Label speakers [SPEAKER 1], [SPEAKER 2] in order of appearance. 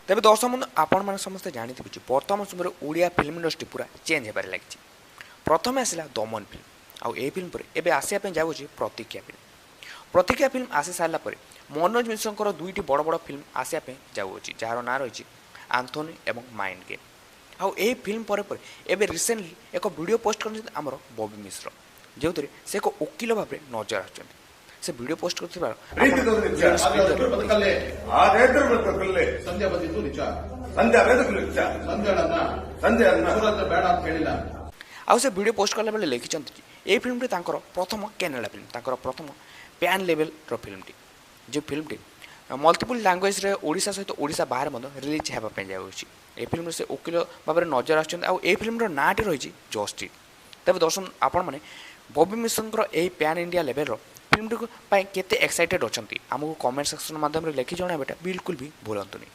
[SPEAKER 1] तेज दर्शक बंधु आपण मैंने समस्ते जानते बर्तमान समय ओडिया फिल्म इंडस्ट्री पूरा चेंज होबार लगी। प्रथम आसला दमन फिल्म आउ ए फिल्म पर एबे आसिया जाऊँगी प्रतिज्ञा फिल्म। प्रतिज्ञा फिल्म आसी सारा पर मनोज मिश्र दुईटी बड़ बड़ फिल्म आसिया जाऊँगी जार ना रही आंथोनी एवं माइंड गेम। आउ ए फिल्म पर एबे रिसेंटली एक वीडियो पोस्ट कर आमर बॉबी मिश्र जो से एक वकिल भाव नजर आ से वीडियो पोस्ट कर आउ से वीडियो पोस्ट कला बेले लिखिं ये फिल्म प्रथम कैनेडा फिल्म प्रथम पैन लेवल फिल्म जो फिल्म मल्टीपल लैंग्वेज रे ओडिशा सहित ओडिशा बाहर रिलीज होगा जाऊँगी। फिल्म से वकिल भाव नजर आ फिल्म नाटी रही जस्टिस। तेज दर्शक आपण मैंने बॉबी मिश्र यही pan India level film T केते एक्साइटेड अच्छा आमको कमेंट सेक्शन माध्यम लिखि जणाइबाटा बिल्कुल भी भूलंतुनी।